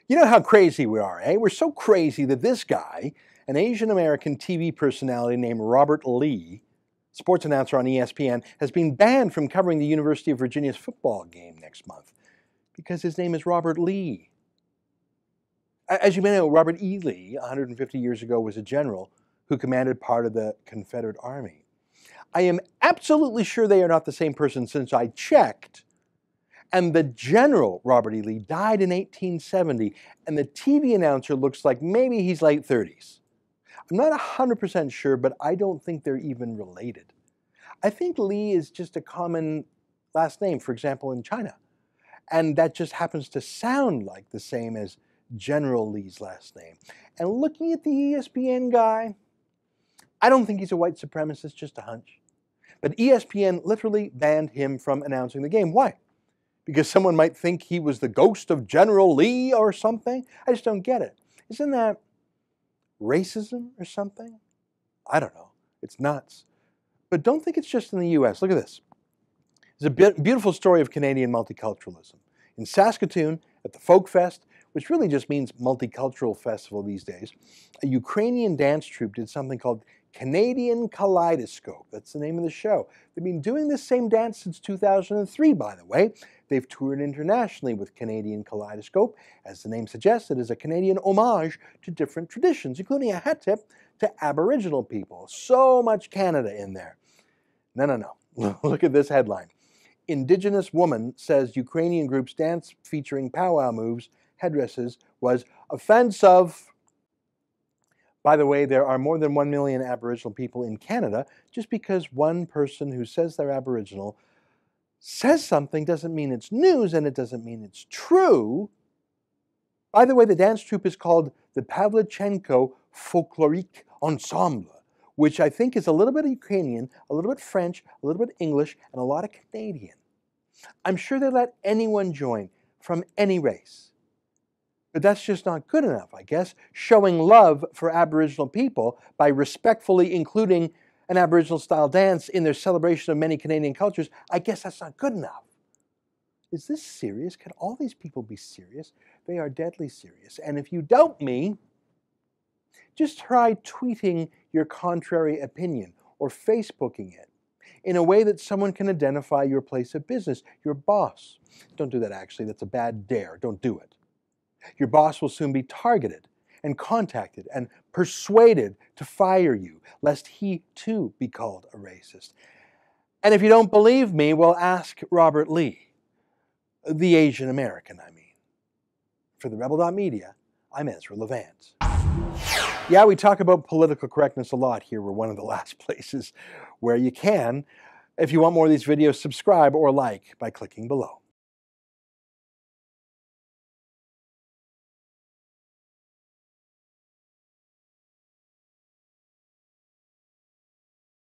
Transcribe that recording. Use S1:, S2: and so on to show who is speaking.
S1: You know how crazy we are, eh? We're so crazy that this guy, an Asian American TV personality named Robert Lee, sports announcer on ESPN, has been banned from covering the University of Virginia's football game next month because his name is Robert Lee. As you may know, Robert E. Lee, 150 years ago, was a general who commanded part of the Confederate Army. I am absolutely sure they are not the same person since I checked. And the general, Robert E. Lee, died in 1870, and the TV announcer looks like maybe he's late 30s. I'm not 100% sure, but I don't think they're even related. I think Lee is just a common last name, for example, in China. And that just happens to sound like the same as General Lee's last name. And looking at the ESPN guy, I don't think he's a white supremacist, just a hunch. But ESPN literally banned him from announcing the game. Why? Because someone might think he was the ghost of General Lee or something? I just don't get it. Isn't that racism or something? I don't know. It's nuts. But don't think it's just in the US. Look at this. It's a beautiful story of Canadian multiculturalism. In Saskatoon, at the Folk Fest, which really just means multicultural festival these days, a Ukrainian dance troupe did something called Canadian Kaleidoscope. That's the name of the show. They've been doing this same dance since 2003, by the way. They've toured internationally with Canadian Kaleidoscope. As the name suggests, it is a Canadian homage to different traditions, including a hat tip to Aboriginal people. So much Canada in there. No. Look at this headline. Indigenous woman says Ukrainian group's dance featuring powwow moves, headdresses, was offensive. By the way, there are more than 1 million Aboriginal people in Canada. Just because one person who says they're Aboriginal says something doesn't mean it's news, and it doesn't mean it's true. By the way, the dance troupe is called the Pavlichenko Folklorique Ensemble, which I think is a little bit Ukrainian, a little bit French, a little bit English, and a lot of Canadian. I'm sure they let anyone join from any race. But that's just not good enough, I guess. Showing love for Aboriginal people by respectfully including an Aboriginal-style dance in their celebration of many Canadian cultures, I guess that's not good enough. Is this serious? Can all these people be serious? They are deadly serious. And if you doubt me, just try tweeting your contrary opinion or Facebooking it in a way that someone can identify your place of business, your boss. Don't do that, actually. That's a bad dare. Don't do it. Your boss will soon be targeted and contacted and persuaded to fire you, lest he too be called a racist. And if you don't believe me, well, ask Robert Lee, the Asian American, I mean. For the Rebel.media, I'm Ezra Levant. Yeah, we talk about political correctness a lot here. We're one of the last places where you can. If you want more of these videos, subscribe or like by clicking below.